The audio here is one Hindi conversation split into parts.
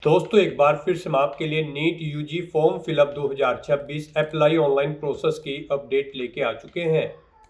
दोस्तों एक बार फिर से हम आपके लिए NEET UG form fill up 2026 apply online process की अपडेट लेके आ चुके हैं।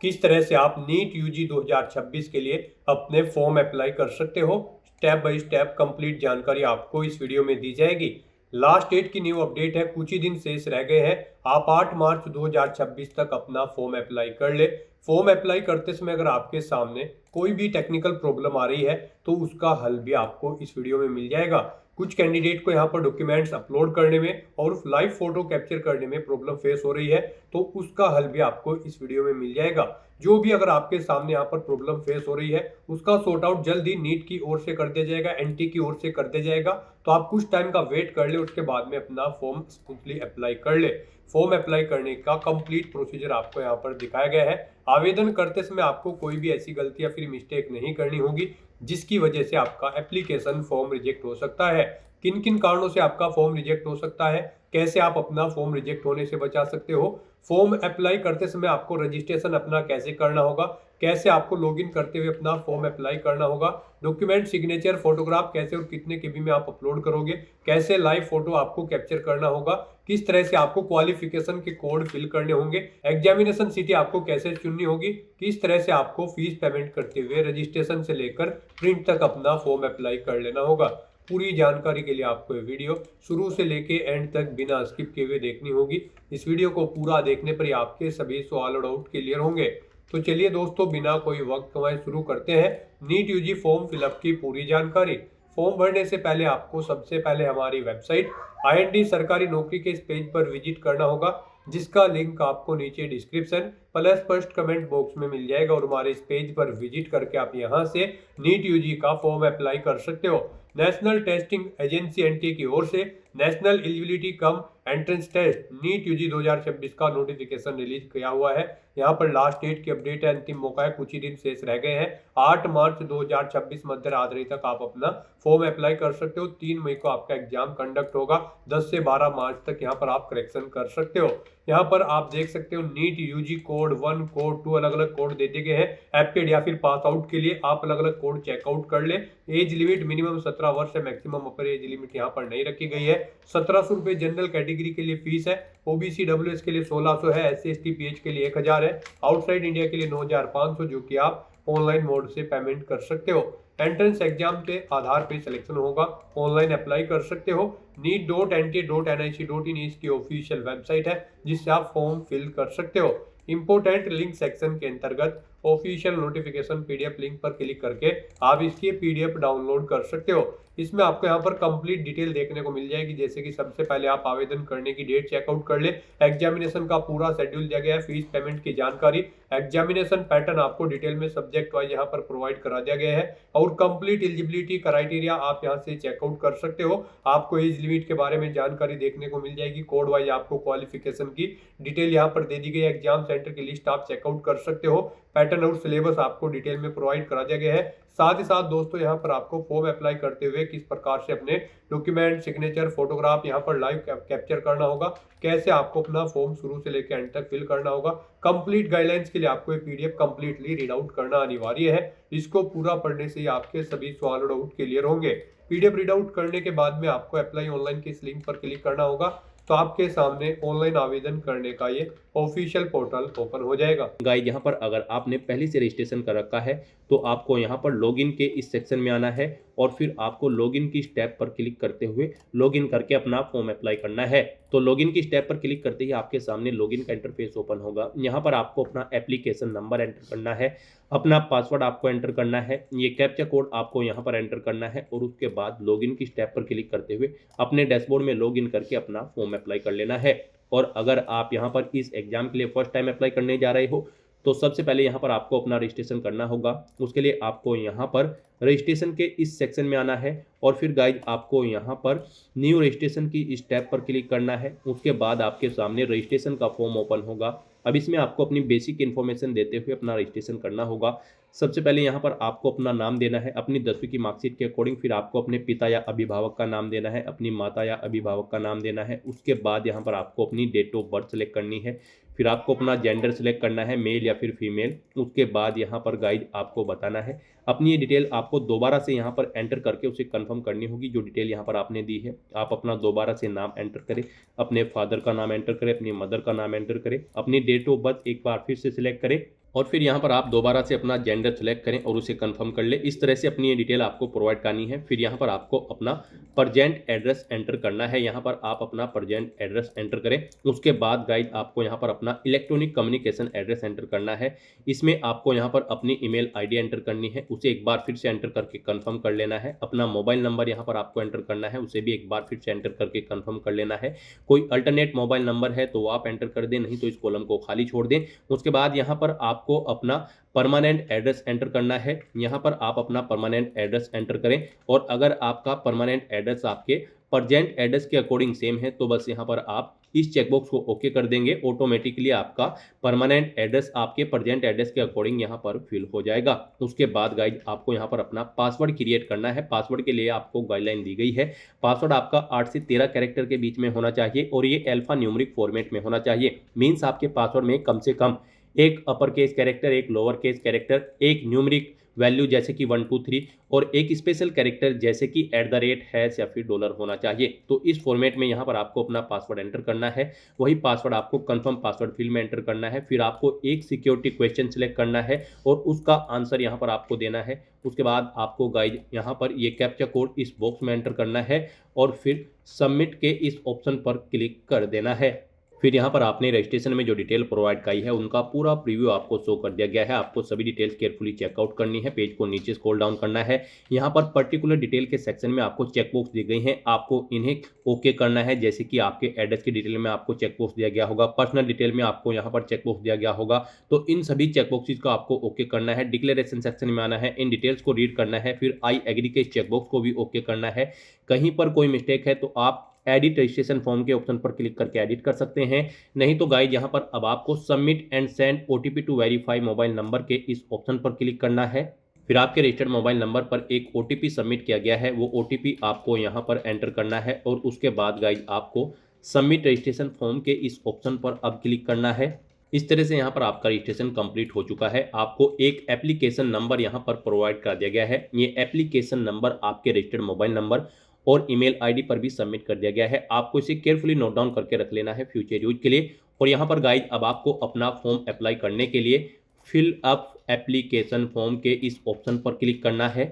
किस तरह से आप नीट यूजी 2026 के लिए अपने फॉर्म अप्लाई कर सकते हो, स्टेप बाय स्टेप कंप्लीट जानकारी आपको इस वीडियो में दी जाएगी। लास्ट डेट की न्यू अपडेट है, कुछ ही दिन शेष रह गए हैं। आप 8 मार्च 2026 तक अपना फॉर्म अप्लाई कर ले। फॉर्म अप्लाई करते समय अगर आपके सामने कोई भी टेक्निकल प्रॉब्लम आ रही है तो उसका हल भी आपको इस वीडियो में मिल जाएगा। कुछ कैंडिडेट को यहाँ पर डॉक्यूमेंट्स अपलोड करने में और लाइव फोटो कैप्चर करने में प्रॉब्लम फेस हो रही है, तो उसका हल भी आपको इस वीडियो में मिल जाएगा। जो भी अगर आपके सामने यहाँ पर प्रॉब्लम फेस हो रही है उसका सॉर्ट आउट जल्द ही नीट की ओर से कर दिया जाएगा, एनटी की ओर से कर दिया जाएगा। तो आप कुछ टाइम का वेट कर ले, उसके बाद में अपना फॉर्म स्मूथली अप्लाई कर ले। फॉर्म अप्लाई करने का कंप्लीट प्रोसीजर आपको यहाँ पर दिखाया गया है। आवेदन करते समय आपको कोई भी ऐसी गलती या फिर मिस्टेक नहीं करनी होगी जिसकी वजह से आपका एप्लीकेशन फॉर्म रिजेक्ट हो सकता है। किन किन कारणों से आपका फॉर्म रिजेक्ट हो सकता है, कैसे आप अपना फॉर्म रिजेक्ट होने से बचा सकते हो, फॉर्म अप्लाई करते समय आपको रजिस्ट्रेशन अपना कैसे करना होगा, कैसे आपको लॉगिन करते हुए अपना फॉर्म अप्लाई करना होगा, डॉक्यूमेंट सिग्नेचर फोटोग्राफ कैसे और कितने केबी में आप अपलोड करोगे, कैसे लाइव फोटो आपको कैप्चर करना होगा, किस तरह से आपको क्वालिफिकेशन के कोड फिल करने होंगे, एग्जामिनेशन सिटी आपको कैसे चुननी होगी, किस तरह से आपको फीस पेमेंट करते हुए रजिस्ट्रेशन से लेकर प्रिंट तक अपना फॉर्म अप्लाई कर लेना होगा। पूरी जानकारी के लिए आपको ये वीडियो शुरू से लेके एंड तक बिना स्किप किए हुए देखनी होगी। इस वीडियो को पूरा देखने पर ही आपके सभी सवाल और डाउट क्लियर होंगे। तो चलिए दोस्तों, बिना कोई वक्त गंवाए शुरू करते हैं नीट यूजी फॉर्म फिलअप की पूरी जानकारी। फॉर्म भरने से पहले आपको सबसे पहले हमारी वेबसाइट IND सरकारी नौकरी के इस पेज पर विजिट करना होगा, जिसका लिंक आपको नीचे description plus first comment box में मिल जाएगा। और हमारे इस पेज पर विजिट करके आप यहां से नीट यूजी का फॉर्म अप्लाई कर सकते हो। नेशनल टेस्टिंग एजेंसी NT की ओर से national eligibility cum entrance test NEET UG 2026 का नोटिफिकेशन रिलीज किया हुआ है। यहाँ पर लास्ट डेट की अपडेट है, अंतिम मौका है, कुछ ही दिन शेष रह गए हैं। 8 मार्च 2026 मध्य रात्रि तक आप अपना फॉर्म अप्लाई कर सकते हो। 3 मई को आपका एग्जाम कंडक्ट होगा। 10 से 12 मार्च तक यहाँ पर आप करेक्शन कर सकते हो। यहाँ पर आप देख सकते हो नीट यूजी कोड 1 कोड 2 अलग अलग कोड दे दिए गए हैं। एप्टेड या फिर पास आउट के लिए आप अलग अलग कोड चेकआउट कर ले। एज लिमिट मिनिमम 17 वर्ष है, मैक्सिमम अपर एज लिमिट यहाँ पर नहीं रखी गई है। 1700 रुपए जनरल कैटेगरी के लिए फीस है। OBC WS के लिए 1600 है। SC ST PH के लिए 1000 है। आउटसाइड इंडिया के लिए 9500, जो कि आप ऑनलाइन मोड से पेमेंट कर सकते हो। एंट्रेंस एग्जाम के आधार पे सिलेक्शन होगा, ऑनलाइन अप्लाई कर सकते हो। NEET.NTA.nic.in इसकी ऑफिशियल वेबसाइट है, जिससे आप फॉर्म फिल कर सकते हो। इंपोर्टेंट लिंक सेक्शन के अंतर्गत ऑफिशियल नोटिफिकेशन PDF लिंक पर क्लिक करके आप इसकी PDF डाउनलोड कर सकते हो। इसमें आपको यहाँ पर कंप्लीट डिटेल देखने को मिल जाएगी, जैसे कि सबसे पहले आप आवेदन करने की डेट चेकआउट कर ले। एग्जामिनेशन का पूरा शेड्यूल दिया गया है, फीस पेमेंट की जानकारी, एग्जामिनेशन पैटर्न आपको डिटेल में सब्जेक्ट वाइज यहाँ पर प्रोवाइड करा दिया गया है। और कंप्लीट एलिजिबिलिटी क्राइटेरिया आप यहाँ से चेकआउट कर सकते हो। आपको एज लिमिट के बारे में जानकारी देखने को मिल जाएगी। कोड वाइज आपको क्वालिफिकेशन की डिटेल यहाँ पर दे दी गई है। एग्जाम सेंटर की लिस्ट आप चेकआउट कर सकते हो। पैटर्न और सिलेबस आपको डिटेल में प्रोवाइड करा दिया गया है। साथ ही साथ दोस्तों, यहाँ पर आपको फॉर्म अप्लाई करते हुए किस प्रकार से अपने डॉक्यूमेंट सिग्नेचर फोटोग्राफ यहाँ पर लाइव कैप्चर करना होगा, कैसे आपको अपना फॉर्म शुरू से लेकर एंड तक फिल करना होगा, कंप्लीट गाइडलाइंस के लिए आपको ये PDF कंप्लीटली रीड आउट करना अनिवार्य है। इसको पूरा पढ़ने से ही आपके सभी सवाल और डाउट क्लियर होंगे। PDF रीड आउट करने के बाद में आपको अप्लाई ऑनलाइन के इस लिंक पर क्लिक करना होगा, तो आपके सामने ऑनलाइन आवेदन करने का ये ऑफिशियल पोर्टल ओपन हो जाएगा। गाइस, यहाँ पर अगर आपने पहले से रजिस्ट्रेशन कर रखा है तो आपको यहाँ पर लॉगिन के इस सेक्शन में आना है और फिर आपको लॉगिन की स्टेप पर क्लिक करते हुए लॉगिन करके अपना फॉर्म अप्लाई करना है। तो लॉगिन की स्टेप पर क्लिक करते ही आपके सामने लॉगिन का इंटरफेस ओपन होगा। यहाँ पर आपको अपना एप्लीकेशन नंबर एंटर करना है, अपना पासवर्ड आपको एंटर करना है, ये कैप्चा कोड आपको यहाँ पर एंटर करना है और उसके बाद लॉगिन की स्टेप पर क्लिक करते हुए अपने डैशबोर्ड में लॉगिन करके अपना फॉर्म अप्लाई कर लेना है। और अगर आप यहाँ पर इस एग्जाम के लिए फर्स्ट टाइम अप्लाई करने जा रहे हो तो सबसे पहले यहाँ पर आपको अपना रजिस्ट्रेशन करना होगा। उसके लिए आपको यहाँ पर रजिस्ट्रेशन के इस सेक्शन में आना है और फिर गाइड आपको यहाँ पर न्यू रजिस्ट्रेशन की स्टेप पर क्लिक करना है। उसके बाद आपके सामने रजिस्ट्रेशन का फॉर्म ओपन होगा। अब इसमें आपको अपनी बेसिक इन्फॉर्मेशन देते हुए अपना रजिस्ट्रेशन करना होगा। सबसे पहले यहाँ पर आपको अपना नाम देना है अपनी 10वीं की मार्कशीट के अकॉर्डिंग, फिर आपको अपने पिता या अभिभावक का नाम देना है, अपनी माता या अभिभावक का नाम देना है। उसके बाद यहाँ पर आपको अपनी डेट ऑफ बर्थ सेलेक्ट करनी है, फिर आपको अपना जेंडर सेलेक्ट करना है, मेल या फिर फीमेल। उसके बाद यहाँ पर गाइड आपको बताना है अपनी ये डिटेल आपको दोबारा से यहाँ पर एंटर करके उसे कंफर्म करनी होगी। जो डिटेल यहाँ पर आपने दी है आप अपना दोबारा से नाम एंटर करें, अपने फादर का नाम एंटर करें, अपनी मदर का नाम एंटर करें, अपनी डेट ऑफ बर्थ एक बार फिर से सिलेक्ट करें और फिर यहाँ पर आप दोबारा से अपना जेंडर सेलेक्ट करें और उसे कंफर्म कर ले। इस तरह से अपनी ये डिटेल आपको प्रोवाइड करनी है। फिर यहाँ पर आपको अपना प्रजेंट एड्रेस एंटर करना है, यहाँ पर आप अपना प्रजेंट एड्रेस एंटर करें। उसके बाद गाइड आपको यहाँ पर अपना इलेक्ट्रॉनिक कम्युनिकेशन एड्रेस एंटर करना है। इसमें आपको यहाँ पर अपनी ईमेल आईडी एंटर करनी है, उसे एक बार फिर से एंटर करके कंफर्म कर लेना है। अपना मोबाइल नंबर यहाँ पर आपको एंटर करना है, उसे भी एक बार फिर से एंटर करके कंफर्म कर लेना है। कोई अल्टरनेट मोबाइल नंबर है तो आप एंटर कर दें, नहीं तो इस कॉलम को खाली छोड़ दें। उसके बाद यहाँ पर आपको अपना परमानेंट एड्रेस एंटर करना है, यहाँ पर आप अपना परमानेंट एड्रेस एंटर करें और अगर आपका परमानेंट एड्रेस आपके प्रजेंट एड्रेस के अकॉर्डिंग सेम है तो बस यहाँ पर आप इस चेकबॉक्स को ओके कर देंगे। ऑटोमेटिकली आपका परमानेंट एड्रेस आपके प्रजेंट एड्रेस के अकॉर्डिंग यहाँ पर फिल हो जाएगा। उसके बाद गाइड आपको यहाँ पर अपना पासवर्ड क्रिएट करना है। पासवर्ड के लिए आपको गाइडलाइन दी गई है, पासवर्ड आपका 8 से 13 कैरेक्टर के बीच में होना चाहिए और ये अल्फा न्यूमेरिक फॉर्मेट में होना चाहिए। मीन्स आपके पासवर्ड में कम से कम एक अपर केस कैरेक्टर, एक लोअर केस कैरेक्टर, एक न्यूमेरिक वैल्यू जैसे कि 1 2 3 और एक स्पेशल कैरेक्टर जैसे कि @ या फिर डॉलर होना चाहिए। तो इस फॉर्मेट में यहाँ पर आपको अपना पासवर्ड एंटर करना है। वही पासवर्ड आपको कंफर्म पासवर्ड फील्ड में एंटर करना है। फिर आपको एक सिक्योरिटी क्वेश्चन सिलेक्ट करना है और उसका आंसर यहाँ पर आपको देना है। उसके बाद आपको गाइड यहाँ पर ये कैप्चा कोड इस बॉक्स में एंटर करना है और फिर सबमिट के इस ऑप्शन पर क्लिक कर देना है। फिर यहाँ पर आपने रजिस्ट्रेशन में जो डिटेल प्रोवाइड की है उनका पूरा प्रीव्यू आपको शो कर दिया गया है। आपको सभी डिटेल्स केयरफुली चेकआउट करनी है, पेज को नीचे स्क्रॉल डाउन करना है। यहाँ पर पर्टिकुलर डिटेल के सेक्शन में आपको चेकबॉक्स दी गई हैं, आपको इन्हें ओके करना है। जैसे कि आपके एड्रेस की डिटेल में आपको चेकबॉक्स दिया गया होगा, पर्सनल डिटेल में आपको यहाँ पर चेकबॉक्स दिया गया होगा, तो इन सभी चेकबॉक्सेस को आपको ओके करना है। डिक्लेरेशन सेक्शन में आना है, इन डिटेल्स को रीड करना है, फिर आई एग्री के चेकबॉक्स को भी ओके करना है। कहीं पर कोई मिस्टेक है तो आप एडिट रजिस्ट्रेशन फॉर्म के ऑप्शन पर क्लिक करके एडिट कर सकते हैं, नहीं तो गाइड यहाँ पर अब आपको submit and send OTP to verify mobile number के इस ऑप्शन पर क्लिक करना है। फिर आपके रजिस्टर्ड मोबाइल नंबर पर एक ओटीपी सबमिट किया गया है, वो ओटीपी आपको यहाँ पर एंटर करना है और उसके बाद गाइड आपको सबमिट रजिस्ट्रेशन फॉर्म के इस ऑप्शन पर अब क्लिक करना है। इस तरह से यहाँ पर आपका रजिस्ट्रेशन कंप्लीट हो चुका है। आपको एक एप्लीकेशन नंबर यहाँ पर प्रोवाइड कर दिया गया है। ये एप्लीकेशन नंबर आपके रजिस्टर्ड मोबाइल नंबर और ईमेल आईडी पर भी सबमिट कर दिया गया है। आपको इसे केयरफुली नोट डाउन करके रख लेना है फ्यूचर यूज के लिए। और यहाँ पर गाइड अब आपको अपना फॉर्म अप्लाई करने के लिए फिल अप एप्लीकेशन फॉर्म के इस ऑप्शन पर क्लिक करना है।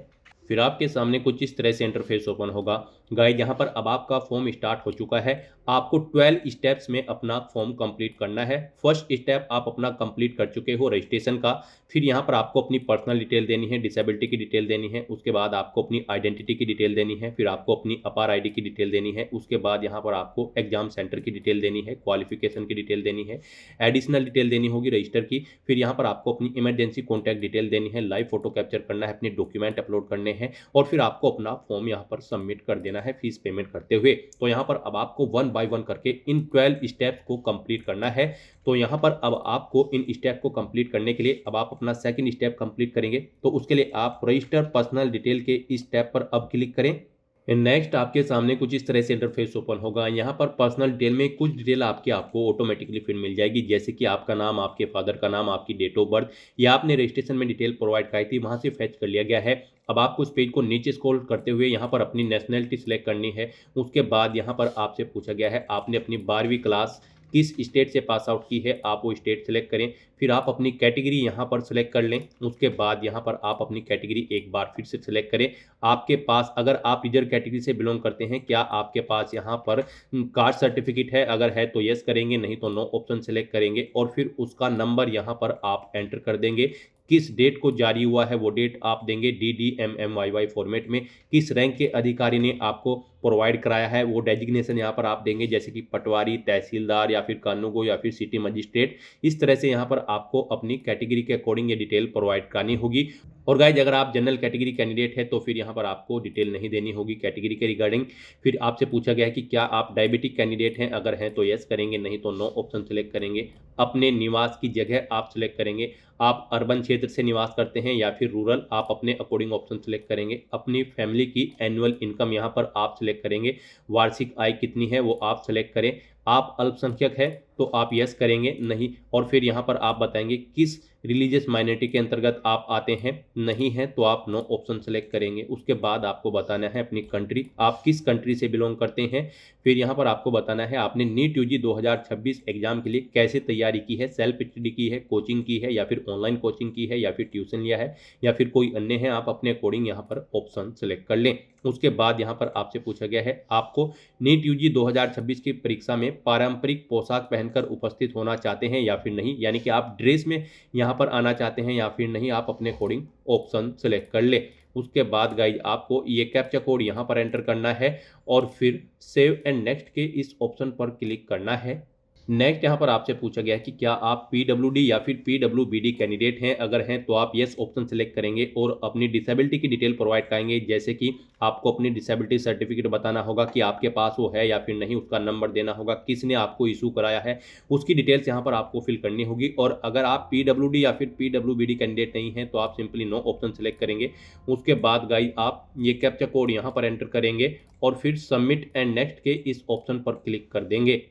फिर आपके सामने कुछ इस तरह से इंटरफेस ओपन होगा। गाइड यहाँ पर अब आपका फॉर्म स्टार्ट हो चुका है। आपको 12 स्टेप्स में अपना फॉर्म कंप्लीट करना है। फर्स्ट स्टेप आप अपना कंप्लीट कर चुके हो रजिस्ट्रेशन का। फिर यहाँ पर आपको अपनी पर्सनल डिटेल देनी है, डिसेबिलिटी की डिटेल देनी है, उसके बाद आपको अपनी आइडेंटिटी की डिटेल देनी है, फिर आपको अपनी अपार आईडी की डिटेल देनी है, उसके बाद यहाँ पर आपको एग्जाम सेंटर की डिटेल देनी है, क्वालिफिकेशन की डिटेल देनी है, एडिशनल डिटेल देनी होगी रजिस्टर की। फिर यहाँ पर आपको अपनी इमरजेंसी कॉन्टैक्ट डिटेल देनी है, लाइव फोटो कैप्चर करना है, अपने डॉक्यूमेंट अपलोड करने हैं और फिर आपको अपना फॉर्म यहाँ पर सबमिट कर देना है फीस पेमेंट करते हुए। तो यहाँ पर अब आपको 1 बाय 1 करके इन 12 स्टेप्स को कंप्लीट करना है। तो यहाँ पर अब आपको इन स्टेप को कंप्लीट करने के लिए अब आप अपना सेकंड स्टेप कंप्लीट करेंगे। तो उसके लिए आप रजिस्टर पर्सनल डिटेल के इस स्टेप पर अब क्लिक करें। नेक्स्ट आपके सामने कुछ इस तरह से इंटरफेस ओपन होगा। यहाँ पर पर्सनल डिटेल में कुछ डिटेल आपको ऑटोमेटिकली फिर मिल जाएगी, जैसे कि आपका नाम, आपके फादर का नाम, आपकी डेट ऑफ बर्थ, या आपने रजिस्ट्रेशन में डिटेल प्रोवाइड कराई थी वहाँ से फेच कर लिया गया है। अब आपको इस पेज को नीचे स्क्रॉल करते हुए यहाँ पर अपनी नेशनलिटी सिलेक्ट करनी है। उसके बाद यहाँ पर आपसे पूछा गया है आपने अपनी 12वीं क्लास किस स्टेट से पास आउट की है, आप वो स्टेट सेलेक्ट करें। फिर आप अपनी कैटेगरी यहाँ पर सेलेक्ट कर लें। उसके बाद यहाँ पर आप अपनी कैटेगरी एक बार फिर से सिलेक्ट करें। आपके पास, अगर आप रिजर्व कैटेगरी से बिलोंग करते हैं, क्या आपके पास यहाँ पर कास्ट सर्टिफिकेट है, अगर है तो यस करेंगे, नहीं तो नो ऑप्शन सेलेक्ट करेंगे और फिर उसका नंबर यहाँ पर आप एंटर कर देंगे। किस डेट को जारी हुआ है वो डेट आप देंगे DDMMYY फॉर्मेट में। किस रैंक के अधिकारी ने आपको प्रोवाइड कराया है वो डेजिग्नेशन यहाँ पर आप देंगे, जैसे कि पटवारी, तहसीलदार या फिर कानूगो या फिर सिटी मजिस्ट्रेट। इस तरह से यहाँ पर आपको अपनी कैटेगरी के अकॉर्डिंग ये डिटेल प्रोवाइड करानी होगी। और गाइज अगर आप जनरल कैटेगरी कैंडिडेट है तो फिर यहाँ पर आपको डिटेल नहीं देनी होगी कैटेगरी के रिगार्डिंग। फिर आपसे पूछा गया है कि क्या आप डायबिटिक कैंडिडेट हैं, अगर हैं तो यस करेंगे, नहीं तो नो ऑप्शन सेलेक्ट करेंगे। अपने निवास की जगह आप सिलेक्ट करेंगे, आप अर्बन क्षेत्र से निवास करते हैं या फिर रूरल, आप अपने अकॉर्डिंग ऑप्शन सेलेक्ट करेंगे। अपनी फैमिली की एनुअल इनकम यहाँ पर आप सिलेक्ट करेंगे, वार्षिक आय कितनी है वो आप सिलेक्ट करें। आप अल्पसंख्यक है तो आप यस करेंगे, नहीं, और फिर यहाँ पर आप बताएंगे किस रिलीजियस माइनॉरिटी के अंतर्गत आप आते हैं, नहीं है तो आप नो ऑप्शन सेलेक्ट करेंगे। उसके बाद आपको बताना है अपनी कंट्री, आप किस कंट्री से बिलोंग करते हैं। फिर यहाँ पर आपको बताना है आपने नीट यूजी 2026 एग्जाम के लिए कैसे तैयारी की है, सेल्फ स्टडी की है, कोचिंग की है या फिर ऑनलाइन कोचिंग की है या फिर ट्यूशन लिया है या फिर कोई अन्य है, आप अपने अकॉर्डिंग यहाँ पर ऑप्शन सेलेक्ट कर लें। उसके बाद यहाँ पर आपसे पूछा गया है आपको नीट यूजी 2026 की परीक्षा में पारंपरिक पोशाक पहनकर उपस्थित होना चाहते हैं या फिर नहीं, यानी कि आप ड्रेस में यहाँ पर आना चाहते हैं या फिर नहीं, आप अपने अकॉर्डिंग ऑप्शन सेलेक्ट कर ले। उसके बाद गाइज आपको ये कैप्चा कोड यहाँ पर एंटर करना है और फिर सेव एंड नेक्स्ट के इस ऑप्शन पर क्लिक करना है। नेक्स्ट यहाँ पर आपसे पूछा गया है कि क्या आप पीडब्ल्यूडी या फिर पीडब्ल्यूबीडी कैंडिडेट हैं, अगर हैं तो आप यस ऑप्शन सेलेक्ट करेंगे और अपनी डिसेबिलिटी की डिटेल प्रोवाइड कराएंगे, जैसे कि आपको अपनी डिसेबिलिटी सर्टिफिकेट बताना होगा कि आपके पास वो है या फिर नहीं, उसका नंबर देना होगा, किसने आपको इशू कराया है, उसकी डिटेल्स यहाँ पर आपको फिल करनी होगी। और अगर आप पीडब्ल्यूडी या फिर पीडब्ल्यूबीडी कैंडिडेट नहीं हैं तो आप सिंपली नो ऑप्शन सेलेक्ट करेंगे। उसके बाद गाइस आप ये कैप्चा कोड यहाँ पर एंटर करेंगे और फिर सबमिट एंड नेक्स्ट के इस ऑप्शन पर क्लिक कर देंगे।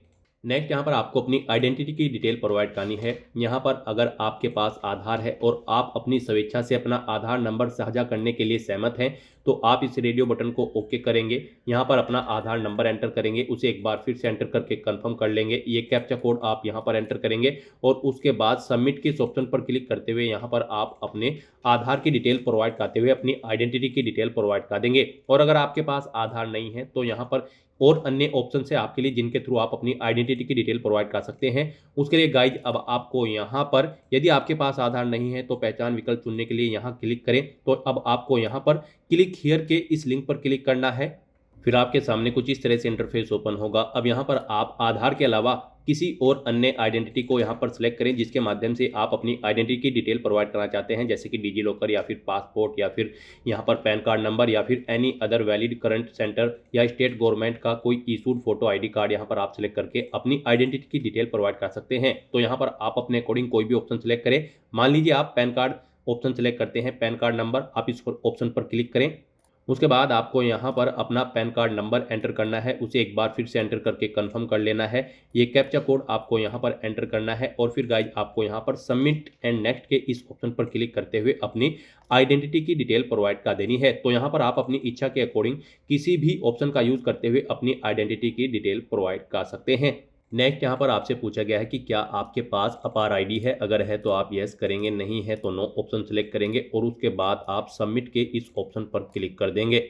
नेक्स्ट यहाँ पर आपको अपनी आइडेंटिटी की डिटेल प्रोवाइड करनी है। यहाँ पर अगर आपके पास आधार है और आप अपनी स्वेच्छा से अपना आधार नंबर साझा करने के लिए सहमत हैं तो आप इस रेडियो बटन को ओके करेंगे। यहाँ पर अपना आधार नंबर एंटर करेंगे, उसे एक बार फिर से एंटर करके कंफर्म कर लेंगे। ये कैप्चा कोड आप यहाँ पर एंटर करेंगे और उसके बाद सबमिट के इस ऑप्शन पर क्लिक करते हुए यहाँ पर आप अपने आधार की डिटेल प्रोवाइड करते हुए अपनी आइडेंटिटी की डिटेल प्रोवाइड कर देंगे। और अगर आपके पास आधार नहीं है तो यहाँ पर और अन्य ऑप्शन है आपके लिए जिनके थ्रू आप अपनी आइडेंटिटी की डिटेल प्रोवाइड कर सकते हैं। उसके लिए गाइज अब आपको यहाँ पर यदि आपके पास आधार नहीं है तो पहचान विकल्प चुनने के लिए यहाँ क्लिक करें। तो अब आपको यहाँ पर क्लिक हियर के इस लिंक पर क्लिक करना है। फिर आपके सामने कुछ इस तरह से इंटरफेस ओपन होगा। अब यहाँ पर आप आधार के अलावा किसी और अन्य आइडेंटिटी को यहाँ पर सिलेक्ट करें जिसके माध्यम से आप अपनी आइडेंटिटी की डिटेल प्रोवाइड करना चाहते हैं, जैसे कि डिजी लॉकर या फिर पासपोर्ट या फिर यहाँ पर पैन कार्ड नंबर या फिर any other valid current centre या स्टेट गवर्नमेंट का कोई इशूड फोटो आईडी कार्ड यहाँ पर आप सिलेक्ट करके अपनी आइडेंटिटी की डिटेल प्रोवाइड कर सकते हैं। तो यहाँ पर आप अपने अकॉर्डिंग कोई भी ऑप्शन सिलेक्ट करें। मान लीजिए आप पैन कार्ड ऑप्शन सिलेक्ट करते हैं, पैन कार्ड नंबर, आप इस ऑप्शन पर क्लिक करें। उसके बाद आपको यहाँ पर अपना पैन कार्ड नंबर एंटर करना है, उसे एक बार फिर से एंटर करके कंफर्म कर लेना है। ये कैप्चा कोड आपको यहाँ पर एंटर करना है और फिर गाइज आपको यहाँ पर सबमिट एंड नेक्स्ट के इस ऑप्शन पर क्लिक करते हुए अपनी आइडेंटिटी की डिटेल प्रोवाइड कर देनी है। तो यहाँ पर आप अपनी इच्छा के अकॉर्डिंग किसी भी ऑप्शन का यूज करते हुए अपनी आइडेंटिटी की डिटेल प्रोवाइड कर सकते हैं। नेक्स्ट यहाँ पर आपसे पूछा गया है कि क्या आपके पास अपार आईडी है, अगर है तो आप यस करेंगे, नहीं है तो नो ऑप्शन सेलेक्ट करेंगे और उसके बाद आप सबमिट के इस ऑप्शन पर क्लिक कर देंगे।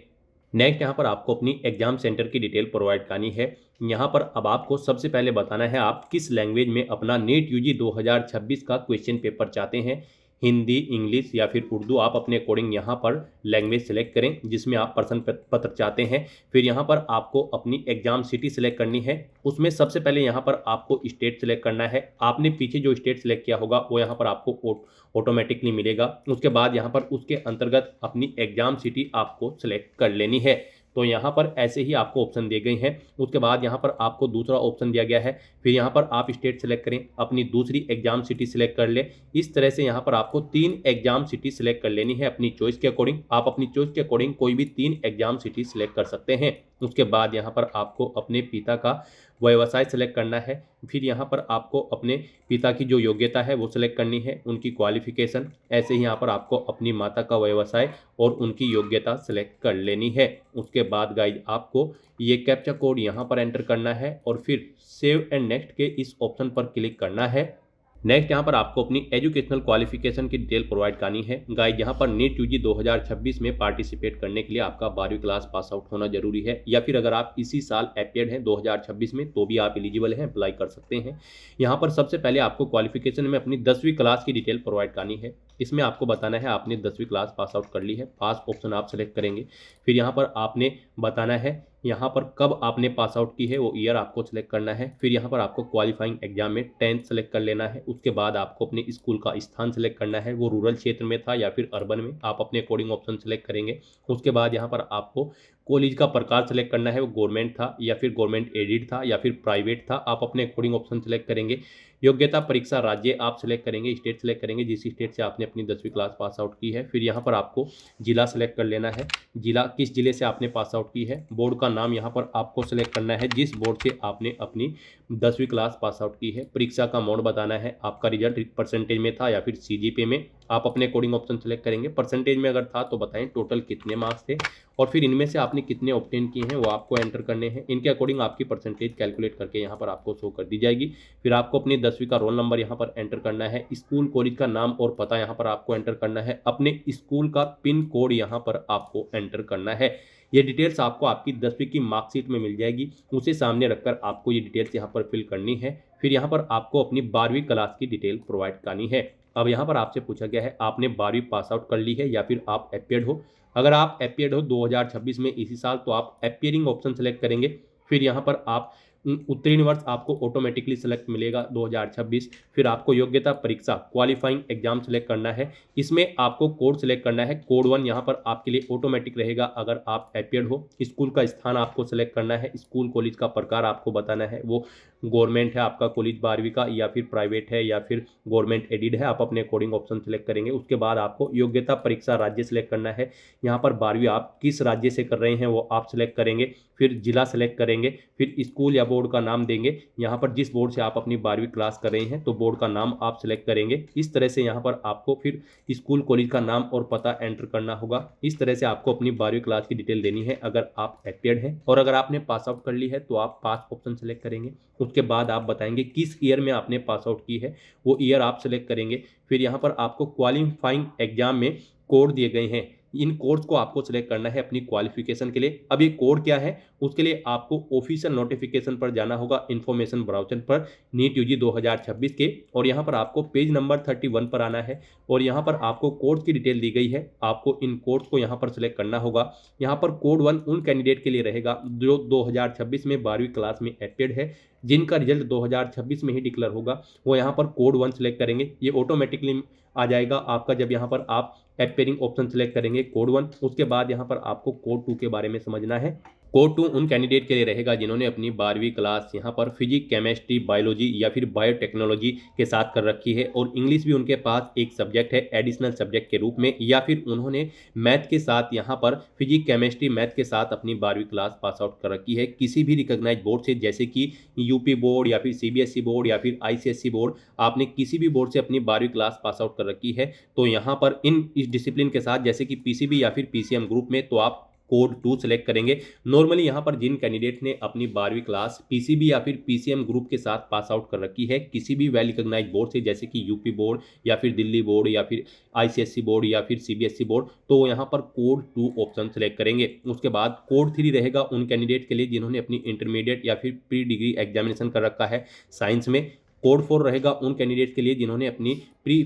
नेक्स्ट यहाँ पर आपको अपनी एग्जाम सेंटर की डिटेल प्रोवाइड करनी है। यहाँ पर अब आपको सबसे पहले बताना है आप किस लैंग्वेज में अपना नीट यूजी 2026 का क्वेश्चन पेपर चाहते हैं, हिंदी, इंग्लिश या फिर उर्दू। आप अपने अकॉर्डिंग यहाँ पर लैंग्वेज सेलेक्ट करें जिसमें आप प्रश्न पत्र चाहते हैं। फिर यहाँ पर आपको अपनी एग्जाम सिटी सेलेक्ट करनी है। उसमें सबसे पहले यहाँ पर आपको स्टेट सेलेक्ट करना है। आपने पीछे जो स्टेट सेलेक्ट किया होगा वो यहाँ पर आपको ऑटोमेटिकली मिलेगा। उसके बाद यहाँ पर उसके अंतर्गत अपनी एग्जाम सिटी आपको सेलेक्ट कर लेनी है। तो यहाँ पर ऐसे ही आपको ऑप्शन दिए गए हैं। उसके बाद यहाँ पर आपको दूसरा ऑप्शन दिया गया है। फिर यहाँ पर आप स्टेट सेलेक्ट करें, अपनी दूसरी एग्जाम सिटी सेलेक्ट कर ले। इस तरह से यहाँ पर आपको 3 एग्जाम सिटी सेलेक्ट कर लेनी है अपनी चॉइस के अकॉर्डिंग। आप अपनी चॉइस के अकॉर्डिंग कोई भी 3 एग्जाम सिटी सेलेक्ट कर सकते हैं। उसके बाद यहाँ पर आपको अपने पिता का व्यवसाय सेलेक्ट करना है। फिर यहाँ पर आपको अपने पिता की जो योग्यता है वो सिलेक्ट करनी है, उनकी क्वालिफिकेशन। ऐसे ही यहाँ पर आपको अपनी माता का व्यवसाय और उनकी योग्यता सिलेक्ट कर लेनी है। उसके बाद गाइज आपको ये कैप्चा कोड यहाँ पर एंटर करना है और फिर सेव एंड नेक्स्ट के इस ऑप्शन पर क्लिक करना है। नेक्स्ट यहाँ पर आपको अपनी एजुकेशनल क्वालिफिकेशन की डिटेल प्रोवाइड करनी है। गाइज यहाँ पर नीट यूजी 2026 में पार्टिसिपेट करने के लिए आपका 12वीं क्लास पास आउट होना जरूरी है, या फिर अगर आप इसी साल अपियर्ड हैं 2026 में तो भी आप एलिजिबल हैं, अप्लाई कर सकते हैं। यहाँ पर सबसे पहले आपको क्वालिफिकेशन में अपनी 10वीं क्लास की डिटेल प्रोवाइड करनी है। इसमें आपको बताना है आपने 10वीं क्लास पास आउट कर ली है, पास ऑप्शन आप सेलेक्ट करेंगे। फिर यहाँ पर आपने बताना है यहाँ पर कब आपने पास आउट की है वो ईयर आपको सिलेक्ट करना है। फिर यहाँ पर आपको क्वालिफाइंग एग्जाम में 10th सेलेक्ट कर लेना है। उसके बाद आपको अपने स्कूल का स्थान सेलेक्ट करना है, वो रूरल क्षेत्र में था या फिर अर्बन में, आप अपने अकॉर्डिंग ऑप्शन सेलेक्ट करेंगे। उसके बाद यहाँ पर आपको कॉलेज का प्रकार सेलेक्ट करना है, वो गवर्नमेंट था या फिर गवर्नमेंट एडिड था या फिर प्राइवेट था, आप अपने अकॉर्डिंग ऑप्शन सेलेक्ट करेंगे। योग्यता परीक्षा राज्य आप सेलेक्ट करेंगे, स्टेट सेलेक्ट करेंगे जिस स्टेट से आपने अपनी 10वीं क्लास पास आउट की है। फिर यहाँ पर आपको जिला सेलेक्ट कर लेना है, जिला किस जिले से आपने पास आउट की है। बोर्ड का नाम यहाँ पर आपको सेलेक्ट करना है जिस बोर्ड से आपने अपनी 10वीं क्लास पास आउट की है। परीक्षा का मोड बताना है, आपका रिजल्ट परसेंटेज में था या फिर सीजीपीए में, आप अपने अकॉर्डिंग ऑप्शन सेलेक्ट करेंगे। परसेंटेज में अगर था तो बताएं टोटल कितने मार्क्स थे, और फिर इनमें से आपने कितने ऑब्टेन किए हैं वो आपको एंटर करने हैं। इनके अकॉर्डिंग आपकी परसेंटेज कैलकुलेट करके यहाँ पर आपको शो कर दी जाएगी। फिर आपको अपनी 10वीं का रोल नंबर यहाँ पर एंटर करना है, स्कूल कॉलेज का नाम और पता यहाँ पर आपको एंटर करना है, अपने स्कूल का पिन कोड यहाँ पर आपको एंटर करना है। ये डिटेल्स आपको आपकी 10वीं की मार्कशीट में मिल जाएगी, उसे सामने रखकर आपको ये डिटेल्स यहाँ पर फिल करनी है। फिर यहाँ पर आपको अपनी 12वीं क्लास की डिटेल प्रोवाइड करनी है। अब यहाँ पर आपसे पूछा गया है आपने 12वीं पास आउट कर ली है या फिर आप अपीयर्ड हो। अगर आप अपीयर्ड हो 2026 में इसी साल तो आप अपीयरिंग ऑप्शन सेलेक्ट करेंगे। फिर यहाँ पर आप उत्तीर्ण वर्ष आपको ऑटोमेटिकली सेलेक्ट मिलेगा 2026। फिर आपको योग्यता परीक्षा क्वालिफाइंग एग्जाम सेलेक्ट करना है, इसमें आपको कोड सेलेक्ट करना है। कोड 1 यहाँ पर आपके लिए ऑटोमेटिक रहेगा अगर आप अपीयर्ड हो। स्कूल का स्थान आपको सेलेक्ट करना है, स्कूल कॉलेज का प्रकार आपको बताना है, वो गवर्नमेंट है आपका कॉलेज 12वीं का या फिर प्राइवेट है या फिर गवर्नमेंट एडिड है, आप अपने अकॉर्डिंग ऑप्शन सेलेक्ट करेंगे। उसके बाद आपको योग्यता परीक्षा राज्य सेलेक्ट करना है, यहाँ पर 12वीं आप किस राज्य से कर रहे हैं वो आप सेलेक्ट करेंगे। फिर जिला सेलेक्ट करेंगे, फिर स्कूल या बोर्ड का नाम देंगे, यहाँ पर जिस बोर्ड से आप अपनी 12वीं क्लास कर रहे हैं तो बोर्ड का नाम आप सेलेक्ट करेंगे। इस तरह से यहाँ पर आपको फिर स्कूल कॉलेज का नाम और पता एंटर करना होगा। इस तरह से आपको अपनी 12वीं क्लास की डिटेल देनी है अगर आप अपीयर्ड हैं, और अगर आपने पास आउट कर ली है तो आप पास ऑप्शन सेलेक्ट करेंगे। उसके बाद आप बताएंगे किस ईयर में आपने पास आउट की है, वो ईयर आप सेलेक्ट करेंगे। फिर यहाँ पर आपको क्वालिफाइंग एग्जाम में कोड दिए गए हैं, इन कोड्स को आपको सिलेक्ट करना है अपनी क्वालिफिकेशन के लिए। अब ये कोड क्या है उसके लिए आपको ऑफिशियल नोटिफिकेशन पर जाना होगा, इंफॉर्मेशन ब्राउजर पर नीट यूजी 2026 के, और यहाँ पर आपको पेज नंबर 31 पर आना है और यहाँ पर आपको कोड्स की डिटेल दी गई है। आपको इन कोड्स को यहाँ पर सिलेक्ट करना होगा। यहाँ पर कोड 1 उन कैंडिडेट के लिए रहेगा जो 2026 में 12वीं क्लास में अपीयर्ड है, जिनका रिजल्ट 2026 में ही डिक्लेयर होगा, वो यहाँ पर कोड 1 सिलेक्ट करेंगे। ये ऑटोमेटिकली आ जाएगा आपका जब यहाँ पर आप अपीयरिंग ऑप्शन सेलेक्ट करेंगे कोड 1। उसके बाद यहाँ पर आपको कोड 2 के बारे में समझना है। कोड 2 उन कैंडिडेट के लिए रहेगा जिन्होंने अपनी 12वीं क्लास यहाँ पर फिजिक्स, केमिस्ट्री, बायोलॉजी या फिर बायोटेक्नोलॉजी के साथ कर रखी है और इंग्लिश भी उनके पास एक सब्जेक्ट है एडिशनल सब्जेक्ट के रूप में, या फिर उन्होंने मैथ के साथ यहाँ पर फिजिक्स, केमिस्ट्री, मैथ के साथ अपनी 12वीं क्लास पास आउट कर रखी है किसी भी रिकॉग्नाइज्ड बोर्ड से, जैसे कि यूपी बोर्ड या फिर सीबीएसई बोर्ड या फिर आईसीएसई बोर्ड। आपने किसी भी बोर्ड से अपनी 12वीं क्लास पास आउट कर रखी है तो यहाँ पर इस डिसिप्लिन के साथ, जैसे कि पीसीबी या फिर पीसीएम ग्रुप में, तो आप कोड 2 सेलेक्ट करेंगे। नॉर्मली यहाँ पर जिन कैंडिडेट ने अपनी 12वीं क्लास पीसीबी या फिर पीसीएम ग्रुप के साथ पास आउट कर रखी है किसी भी वेल रिकॉग्नाइज्ड बोर्ड से, जैसे कि यूपी बोर्ड या फिर दिल्ली बोर्ड या फिर आईसीएसई बोर्ड या फिर सीबीएसई बोर्ड, तो यहाँ पर कोड 2 ऑप्शन सेलेक्ट करेंगे। उसके बाद कोड 3 रहेगा उन कैंडिडेट के लिए जिन्होंने अपनी इंटरमीडिएट या फिर प्री डिग्री एग्जामिनेशन कर रखा है साइंस में। कोड 4 रहेगा उन कैंडिडेट के लिए जिन्होंने अपनी प्री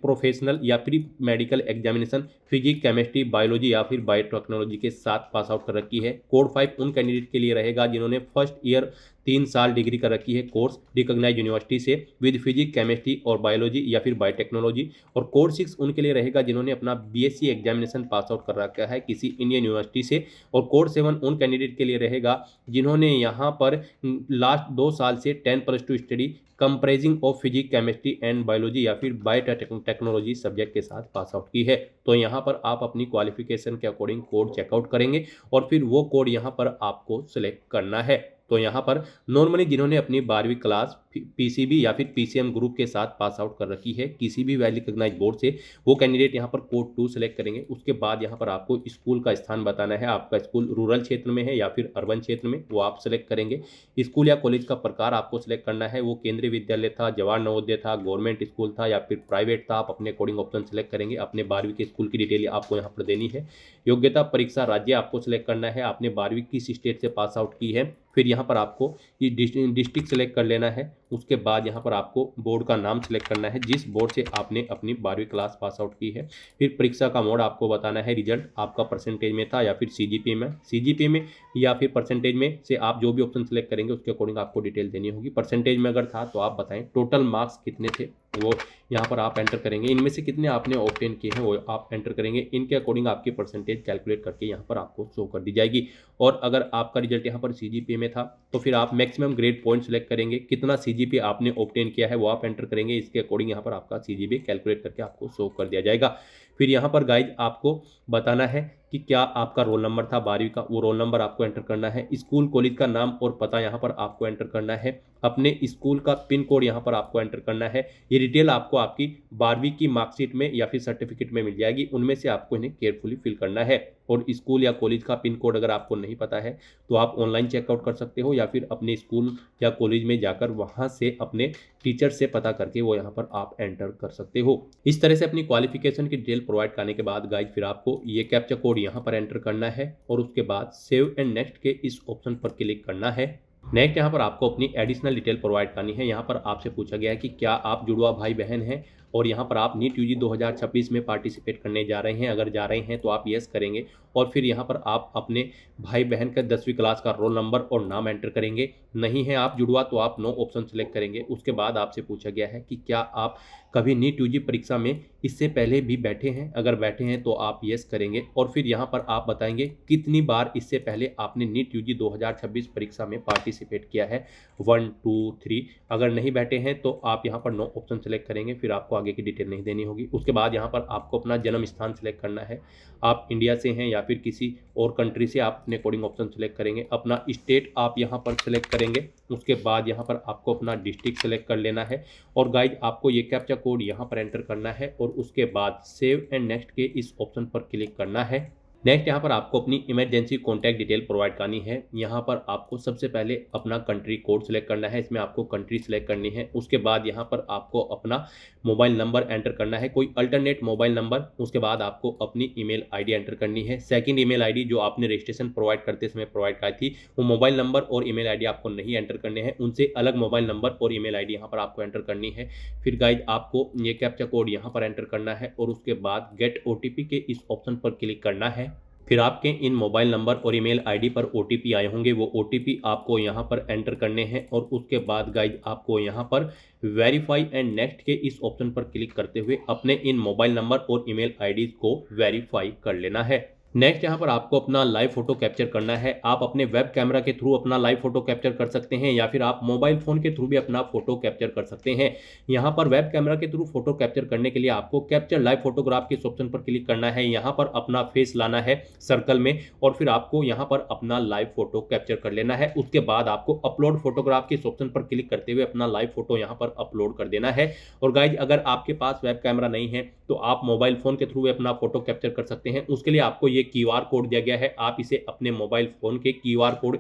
प्रोफेशनल या pre medical examination physics, chemistry, biology या फिर बायोटेक्नोलॉजी के साथ पास आउट कर रखी है। कोड 5 उन कैंडिडेट के लिए रहेगा जिन्होंने फर्स्ट ईयर 3 साल डिग्री कर रखी है कोर्स रिकॉग्नाइज्ड यूनिवर्सिटी से विद फिजिक्स, केमिस्ट्री और बायोलॉजी या फिर बायोटेक्नोलॉजी। और कोड 6 उनके लिए रहेगा जिन्होंने अपना बीएससी एग्जामिनेशन पास आउट कर रखा है किसी इंडियन यूनिवर्सिटी से। और कोड 7 उन कैंडिडेट के लिए रहेगा जिन्होंने यहाँ पर लास्ट 2 साल से 10+2 study comprising of physics, chemistry and biology या फिर बायोटेक्नोलॉजी सब्जेक्ट के साथ पास आउट की है। तो यहाँ पर आप अपनी क्वालिफिकेशन के अकॉर्डिंग कोड चेकआउट करेंगे और फिर वो कोड यहाँ पर आपको सिलेक्ट करना है। तो यहाँ पर नॉर्मली जिन्होंने अपनी 12वीं क्लास पीसीबी या फिर पीसीएम ग्रुप के साथ पास आउट कर रखी है किसी भी वेल रिकॉग्नाइज्ड बोर्ड से, वो कैंडिडेट यहाँ पर कोड 2 सेलेक्ट करेंगे। उसके बाद यहाँ पर आपको स्कूल का स्थान बताना है, आपका स्कूल रूरल क्षेत्र में है या फिर अर्बन क्षेत्र में, वो आप सेलेक्ट करेंगे। स्कूल या कॉलेज का प्रकार आपको सिलेक्ट करना है, वो केंद्रीय विद्यालय था, जवाहर नवोदय था, गवर्नमेंट स्कूल था या फिर प्राइवेट था, आप अपने अकॉर्डिंग ऑप्शन सेलेक्ट करेंगे। अपने 12वीं के स्कूल की डिटेल आपको यहाँ पर देनी है। योग्यता परीक्षा राज्य आपको सिलेक्ट करना है, आपने 12वीं किस स्टेट से पास आउट की है। फिर यहाँ पर आपको ये डिस्ट्रिक्ट सेलेक्ट कर लेना है। उसके बाद यहाँ पर आपको बोर्ड का नाम सेलेक्ट करना है जिस बोर्ड से आपने अपनी 12वीं क्लास पास आउट की है। फिर परीक्षा का मोड आपको बताना है, रिजल्ट आपका परसेंटेज में था या फिर सीजीपीए में या फिर परसेंटेज में से आप जो भी ऑप्शन सेलेक्ट करेंगे उसके अकॉर्डिंग आपको डिटेल देनी होगी। परसेंटेज में अगर था तो आप बताएं टोटल मार्क्स कितने थे वो यहाँ पर आप एंटर करेंगे, इनमें से कितने आपने ऑब्टेन किए हैं वो आप एंटर करेंगे। इनके अकॉर्डिंग आपकी परसेंटेज कैलकुलेट करके यहाँ पर आपको शो कर दी जाएगी। और अगर आपका रिजल्ट यहाँ पर सीजीपीए में था तो फिर आप मैक्सिमम ग्रेड पॉइंट सेलेक्ट करेंगे, कितना सीजीपीए आपने ऑब्टेन किया है वो आप एंटर करेंगे। इसके अकॉर्डिंग यहाँ पर आपका सीजीपीए कैलकुलेट करके आपको शो कर दिया जाएगा। फिर यहाँ पर गाइज आपको बताना है कि क्या आपका रोल नंबर था 12वीं का, वो रोल नंबर आपको एंटर करना है। स्कूल कॉलेज का नाम और पता यहाँ पर आपको एंटर करना है। अपने स्कूल का पिन कोड यहाँ पर आपको एंटर करना है। ये डिटेल आपको आपकी 12वीं की मार्कशीट में या फिर सर्टिफिकेट में मिल जाएगी, उनमें से आपको इन्हें केयरफुली फिल करना है। और स्कूल या कॉलेज का पिन कोड अगर आपको नहीं पता है तो आप ऑनलाइन चेकआउट कर सकते हो या फिर अपने स्कूल या कॉलेज में जाकर वहाँ से अपने टीचर से पता करके वो यहाँ पर आप एंटर कर सकते हो। इस तरह से अपनी क्वालिफिकेशन की डिटेल प्रोवाइड करने के बाद गाइज फिर आपको ये कैप्चा कोड यहाँ पर एंटर करना है और उसके बाद सेव एंड नेक्स्ट के इस ऑप्शन पर क्लिक करना है। नेक्स्ट यहाँ पर आपको अपनी एडिशनल डिटेल प्रोवाइड करनी है। यहाँ पर आपसे पूछा गया है कि क्या आप जुड़वा भाई बहन हैं और यहाँ पर आप नीट यूजी 2026 में पार्टिसिपेट करने जा रहे हैं। अगर जा रहे हैं तो आप यस करेंगे और फिर यहाँ पर आप अपने भाई बहन का 10वीं क्लास का रोल नंबर और नाम एंटर करेंगे। नहीं है आप जुड़वा तो आप नो ऑप्शन सेलेक्ट करेंगे। उसके बाद आपसे पूछा गया है कि क्या आप कभी नीट यूजी परीक्षा में इससे पहले भी बैठे हैं। अगर बैठे हैं तो आप यस करेंगे और फिर यहाँ पर आप बताएंगे कितनी बार इससे पहले आपने नीट यूजी 2026 परीक्षा में पार्टिसिपेट किया है, 1 2 3। अगर नहीं बैठे हैं तो आप यहाँ पर नो ऑप्शन सेलेक्ट करेंगे, फिर आपको आगे की डिटेल नहीं देनी होगी। उसके बाद यहाँ पर आपको अपना जन्म स्थान सेलेक्ट करना है। आप इंडिया से हैं या फिर किसी और कंट्री से, आप अपने अकॉर्डिंग ऑप्शन सेलेक्ट करेंगे। अपना स्टेट आप यहाँ पर सेलेक्ट करेंगे। उसके बाद यहाँ पर आपको अपना डिस्ट्रिक्ट सेलेक्ट कर लेना है और गाइज आपको ये कैप्चा कोड यहाँ पर एंटर करना है और उसके बाद सेव एंड नेक्स्ट के इस ऑप्शन पर क्लिक करना है। नेक्स्ट यहाँ पर आपको अपनी इमरजेंसी कॉन्टैक्ट डिटेल प्रोवाइड करनी है। यहाँ पर आपको सबसे पहले अपना कंट्री कोड सेलेक्ट करना है, इसमें आपको कंट्री सेलेक्ट करनी है। उसके बाद यहाँ पर आपको अपना मोबाइल नंबर एंटर करना है, कोई अल्टरनेट मोबाइल नंबर। उसके बाद आपको अपनी ईमेल आईडी एंटर करनी है। सेकंड ईमेल आईडी जो आपने रजिस्ट्रेशन प्रोवाइड करते समय प्रोवाइड की थी, वो मोबाइल नंबर और ईमेल आईडी आपको नहीं एंटर करने हैं, उनसे अलग मोबाइल नंबर और ईमेल आईडी यहाँ पर आपको एंटर करनी है। फिर गाइज आपको ये कैप्चा कोड यहाँ पर एंटर करना है और उसके बाद गेट ओटीपी के इस ऑप्शन पर क्लिक करना है। फिर आपके इन मोबाइल नंबर और ईमेल आईडी पर ओटीपी आए होंगे, वो ओटीपी आपको यहाँ पर एंटर करने हैं और उसके बाद गाइज आपको यहाँ पर वेरीफाई एंड नेक्स्ट के इस ऑप्शन पर क्लिक करते हुए अपने इन मोबाइल नंबर और ईमेल आईडी को वेरीफाई कर लेना है। नेक्स्ट यहाँ पर आपको अपना लाइव फोटो कैप्चर करना है। आप अपने वेब कैमरा के थ्रू अपना लाइव फोटो कैप्चर कर सकते हैं या फिर आप मोबाइल फोन के थ्रू भी अपना फोटो कैप्चर कर सकते हैं। यहाँ पर वेब कैमरा के थ्रू फोटो कैप्चर करने के लिए आपको कैप्चर लाइव फोटोग्राफ के इस ऑप्शन पर क्लिक करना है। यहाँ पर अपना फेस लाना है सर्कल में और फिर आपको यहाँ पर अपना लाइव फोटो कैप्चर कर लेना है। उसके बाद आपको अपलोड फोटोग्राफ के इस ऑप्शन पर क्लिक करते हुए अपना लाइव फोटो यहाँ पर अपलोड कर देना है। और गाइज अगर आपके पास वेब कैमरा नहीं है तो आप मोबाइल फोन के थ्रू अपना फोटो कैप्चर कर सकते हैं। उसके लिए आपको ये क्यूआर कोड दिया गया है, आप इसे अपने मोबाइल फोन के क्यूआर कोड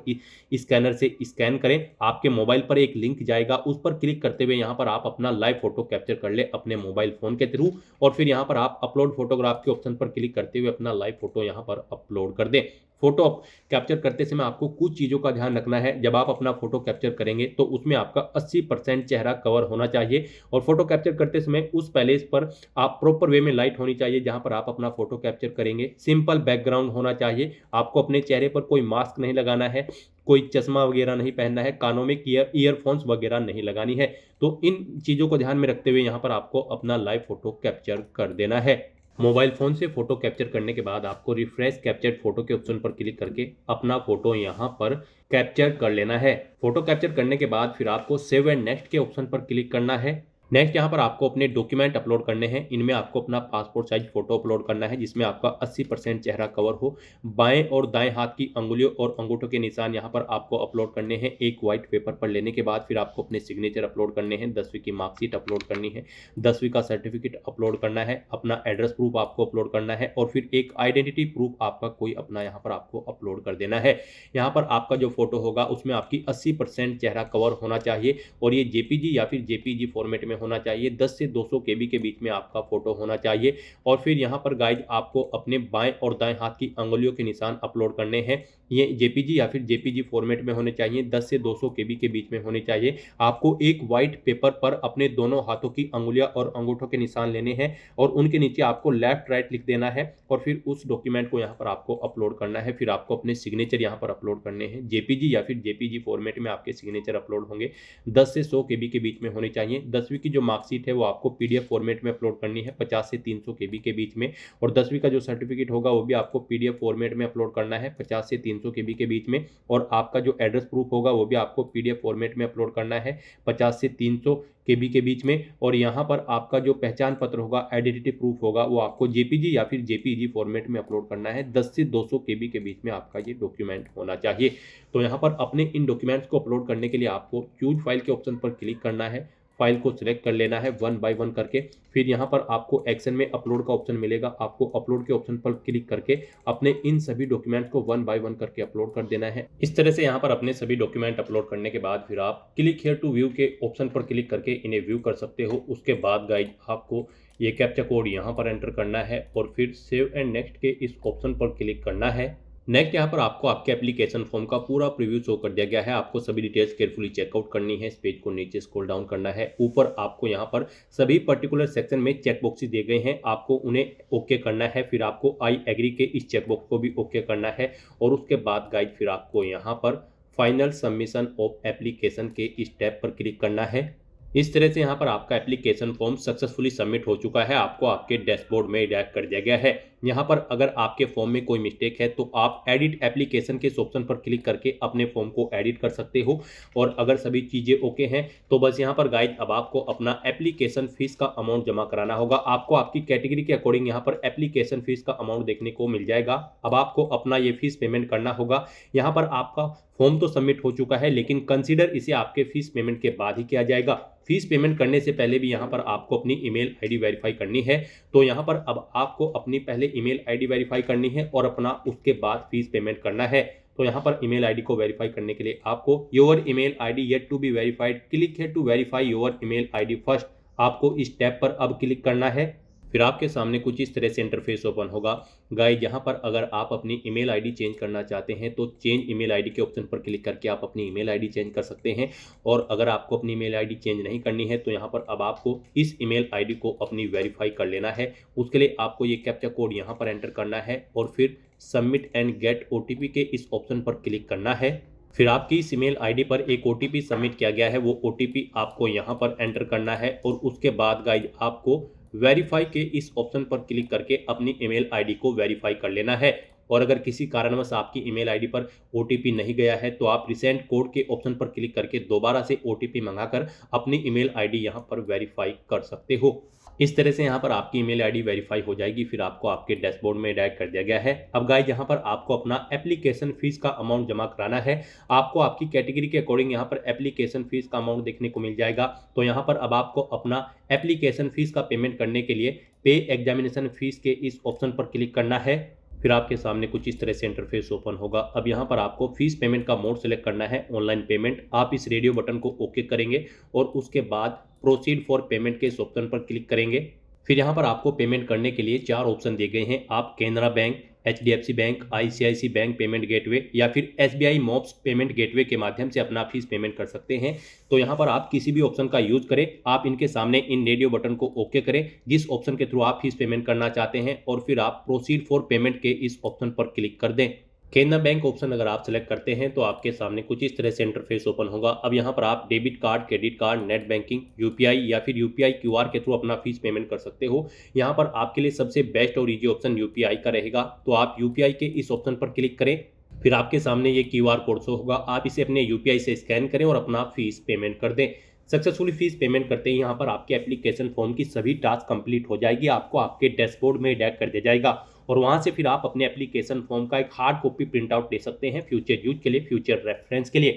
स्कैनर से स्कैन करें। आपके मोबाइल पर एक लिंक जाएगा, उस पर क्लिक करते हुए यहाँ पर आप अपना लाइव फोटो कैप्चर कर ले अपने मोबाइल फोन के थ्रू और फिर यहाँ पर आप अपलोड फोटोग्राफ के ऑप्शन पर क्लिक करते हुए अपना लाइव फोटो यहाँ पर अपलोड कर दें। फोटो कैप्चर करते समय आपको कुछ चीज़ों का ध्यान रखना है। जब आप अपना फोटो कैप्चर करेंगे तो उसमें आपका 80% चेहरा कवर होना चाहिए और फोटो कैप्चर करते समय उस पैलेस पर आप प्रॉपर वे में लाइट होनी चाहिए जहां पर आप अपना फोटो कैप्चर करेंगे। सिंपल बैकग्राउंड होना चाहिए। आपको अपने चेहरे पर कोई मास्क नहीं लगाना है, कोई चश्मा वगैरह नहीं पहनना है, कानों में ईयरफोन्स वगैरह नहीं लगानी है। तो इन चीज़ों को ध्यान में रखते हुए यहाँ पर आपको अपना लाइव फोटो कैप्चर कर देना है। मोबाइल फोन से फोटो कैप्चर करने के बाद आपको रिफ्रेश कैप्चर्ड फोटो के ऑप्शन पर क्लिक करके अपना फोटो यहाँ पर कैप्चर कर लेना है। फोटो कैप्चर करने के बाद फिर आपको सेव एंड नेक्स्ट के ऑप्शन पर क्लिक करना है। नेक्स्ट यहाँ पर आपको अपने डॉक्यूमेंट अपलोड करने हैं। इनमें आपको अपना पासपोर्ट साइज फोटो अपलोड करना है जिसमें आपका 80% चेहरा कवर हो। बाएं और दाएं हाथ की अंगुलियों और अंगूठों के निशान यहाँ पर आपको अपलोड करने हैं। एक वाइट पेपर पर लेने के बाद फिर आपको अपने सिग्नेचर अपलोड करने हैं। 10वीं की मार्कशीट अपलोड करनी है, 10वीं का सर्टिफिकेट अपलोड करना है, अपना एड्रेस प्रूफ आपको अपलोड करना है और फिर एक आइडेंटिटी प्रूफ आपका कोई अपना यहाँ पर आपको अपलोड कर देना है। यहाँ पर आपका जो फोटो होगा उसमें आपकी 80% चेहरा कवर होना चाहिए और ये जेपीजी या फिर जेपीजी फॉर्मेट में होना चाहिए। 10 से 200 KB के बीच में आपका फोटो होना चाहिए। और फिर यहाँ पर गाइज आपको अपने बाएं और दाएं हाथ की अंगुलियों के निशान अपलोड करने हैं। ये जेपीजी या फिर जेपीजी फॉर्मेट में होने चाहिए, 10 से 200 केबी के बीच में होने चाहिए। आपको एक वाइट पेपर पर अपने दोनों हाथों की अंगुलियां और अंगूठों के निशान लेने हैं और उनके नीचे आपको लेफ्ट राइट लिख देना है और फिर उस डॉक्यूमेंट को यहाँ पर आपको अपलोड करना है। फिर आपको अपने सिग्नेचर यहाँ पर अपलोड करने हैं। जेपीजी या फिर जेपीजी फॉर्मेट में आपके सिग्नेचर अपलोड होंगे, 10 से 100 केबी के बीच में होनी चाहिए। 10वीं की जो मार्कशीट है वो आपको पीडीएफ फॉर्मेट में अपलोड करनी है, 50 से 300 केबी के बीच में। और 10वीं का जो सर्टिफिकेट होगा वो भी आपको पीडीएफ फॉर्मेट में अपलोड करना है, 50 से 300 केबी के बीच में। और आपका जो एड्रेस प्रूफ होगा वो भी आपको पीडीएफ फॉर्मेट में अपलोड करना है, 50 से 300 केबी के बीच में। और यहाँ पर आपका जो पहचान पत्र होगा, आइडेंटिटी प्रूफ होगा, वो आपको जेपीजी या फिर जेपीजी फॉर्मेट में अपलोड करना है, 10 से 200 केबी के बीच में आपका ये डॉक्यूमेंट होना चाहिए। तो यहाँ पर अपने इन डॉक्यूमेंट्स को अपलोड करने के लिए आपको चूज फाइल के ऑप्शन पर क्लिक करना है, फाइल को सिलेक्ट कर लेना है 1 बाय 1 करके। फिर यहाँ पर आपको एक्शन में अपलोड का ऑप्शन मिलेगा, आपको अपलोड के ऑप्शन पर क्लिक करके अपने इन सभी डॉक्यूमेंट्स को 1 बाय 1 करके अपलोड कर देना है। इस तरह से यहाँ पर अपने सभी डॉक्यूमेंट अपलोड करने के बाद फिर आप क्लिक हियर टू व्यू के ऑप्शन पर क्लिक करके इन्हें व्यू कर सकते हो। उसके बाद गाइज आपको ये कैप्चा कोड यहाँ पर एंटर करना है और फिर सेव एंड नेक्स्ट के इस ऑप्शन पर क्लिक करना है। नेक्स्ट यहाँ पर आपको आपके एप्लीकेशन फॉर्म का पूरा प्रीव्यू शो कर दिया गया है। आपको सभी डिटेल्स केयरफुली चेकआउट करनी है। इस पेज को नीचे स्क्रॉल डाउन करना है, ऊपर आपको यहाँ पर सभी पर्टिकुलर सेक्शन में चेक बॉक्सेस दिए गए हैं, आपको उन्हें ओके करना है। फिर आपको आई एग्री के इस चेकबॉक्स को भी ओके करना है और उसके बाद गाइड फिर आपको यहाँ पर फाइनल सबमिशन ऑफ एप्लीकेशन के इस टैब पर क्लिक करना है। इस तरह से यहाँ पर आपका एप्लीकेशन फॉर्म सक्सेसफुली सबमिट हो चुका है, आपको आपके डैशबोर्ड में डायरेक्ट कर दिया गया है। यहाँ पर अगर आपके फॉर्म में कोई मिस्टेक है तो आप एडिट एप्लीकेशन के ऑप्शन पर क्लिक करके अपने फॉर्म को एडिट कर सकते हो। और अगर सभी चीज़ें ओके हैं तो बस यहाँ पर गाइड अब आपको अपना एप्लीकेशन फीस का अमाउंट जमा कराना होगा। आपको आपकी कैटेगरी के अकॉर्डिंग यहाँ पर एप्लीकेशन फीस का अमाउंट देखने को मिल जाएगा। अब आपको अपना ये फीस पेमेंट करना होगा। यहाँ पर आपका फॉर्म तो सबमिट हो चुका है लेकिन कंसीडर इसे आपके फीस पेमेंट के बाद ही किया जाएगा। फीस पेमेंट करने से पहले भी यहाँ पर आपको अपनी ईमेल आईडी वेरीफाई करनी है। तो यहाँ पर अब आपको अपनी पहले ईमेल आईडी वेरीफाई करनी है और अपना उसके बाद फीस पेमेंट करना है। तो यहाँ पर ईमेल आईडी को वेरीफाई करने के लिए आपको your email ID yet to be verified, click here to verify your email ID first. आपको इस टैब पर अब क्लिक करना है। फिर आपके सामने कुछ इस तरह से इंटरफेस ओपन होगा। गाइड यहाँ पर अगर आप अपनी ईमेल आईडी चेंज करना चाहते हैं तो चेंज ईमेल आईडी के ऑप्शन पर क्लिक करके आप अपनी ईमेल आईडी चेंज कर सकते हैं। और अगर आपको अपनी ईमेल आईडी चेंज नहीं करनी है तो यहाँ पर अब आपको इस ईमेल आईडी को अपनी वेरीफाई कर लेना है। उसके लिए आपको ये कैप्चा कोड यहाँ पर एंटर करना है और फिर सबमिट एंड गेट ओटीपी के इस ऑप्शन पर क्लिक करना है। फिर आपकी इस ईमेल आईडी पर एक ओटीपी सबमिट किया गया है, वो ओटीपी आपको यहाँ पर एंटर करना है और उसके बाद गाइज आपको वेरीफाई के इस ऑप्शन पर क्लिक करके अपनी ईमेल आईडी को वेरीफाई कर लेना है। और अगर किसी कारणवश आपकी ईमेल आईडी पर ओटीपी नहीं गया है तो आप रिसेंट कोड के ऑप्शन पर क्लिक करके दोबारा से ओटीपी मंगाकर अपनी ईमेल आईडी यहाँ पर वेरीफाई कर सकते हो। इस तरह से यहाँ पर आपकी ईमेल आईडी वेरीफाई हो जाएगी। फिर आपको आपके डैशबोर्ड में डायरेक्ट कर दिया गया है। अब गाइस यहाँ पर आपको अपना एप्लीकेशन फीस का अमाउंट जमा कराना है। आपको आपकी कैटेगरी के अकॉर्डिंग यहाँ पर एप्लीकेशन फीस का अमाउंट देखने को मिल जाएगा। तो यहाँ पर अब आपको अपना एप्लीकेशन फीस का पेमेंट करने के लिए पे एग्जामिनेशन फीस के इस ऑप्शन पर क्लिक करना है। फिर आपके सामने कुछ इस तरह से इंटरफेस ओपन होगा। अब यहाँ पर आपको फीस पेमेंट का मोड सेलेक्ट करना है, ऑनलाइन पेमेंट। आप इस रेडियो बटन को ओके करेंगे और उसके बाद प्रोसीड फॉर पेमेंट के इस ऑप्शन पर क्लिक करेंगे। फिर यहाँ पर आपको पेमेंट करने के लिए 4 ऑप्शन दिए गए हैं। आप Canara bank, HDFC bank, ICICI bank payment gateway या फिर SBI मोब्स पेमेंट गेटवे के माध्यम से अपना फीस पेमेंट कर सकते हैं। तो यहाँ पर आप किसी भी ऑप्शन का यूज करें। आप इनके सामने इन रेडियो बटन को ओके करें जिस ऑप्शन के थ्रू आप फीस पेमेंट करना चाहते हैं और फिर आप प्रोसीड फॉर पेमेंट के इस ऑप्शन पर क्लिक कर दें। केनरा बैंक ऑप्शन अगर आप सेलेक्ट करते हैं तो आपके सामने कुछ इस तरह से इंटरफेस ओपन होगा। अब यहाँ पर आप debit card, credit card, net banking, UPI या फिर UPI QR के थ्रू अपना फीस पेमेंट कर सकते हो। यहाँ पर आपके लिए सबसे बेस्ट और इजी ऑप्शन UPI का रहेगा। तो आप UPI के इस ऑप्शन पर क्लिक करें। फिर आपके सामने ये QR कोड शो होगा। आप इसे अपने UPI से स्कैन करें और अपना फीस पेमेंट कर दें। सक्सेसफुली फीस पेमेंट करते ही यहाँ पर आपके एप्लीकेशन फॉर्म की सभी टास्क कंप्लीट हो जाएगी। आपको आपके डैशबोर्ड में डायरेक्ट कर दिया जाएगा और वहाँ से फिर आप अपने एप्लीकेशन फॉर्म का एक हार्ड कॉपी प्रिंट आउट ले सकते हैं फ्यूचर यूज के लिए, फ्यूचर रेफरेंस के लिए।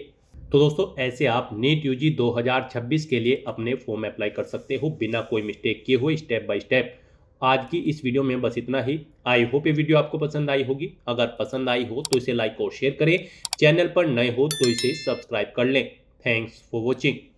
तो दोस्तों ऐसे आप नीट यूजी 2026 के लिए अपने फॉर्म अप्लाई कर सकते हो बिना कोई मिस्टेक किए हुए, स्टेप बाय स्टेप। आज की इस वीडियो में बस इतना ही। आई होप ये वीडियो आपको पसंद आई होगी। अगर पसंद आई हो तो इसे लाइक और शेयर करें। चैनल पर नए हो तो इसे सब्सक्राइब कर लें। Thanks for watching.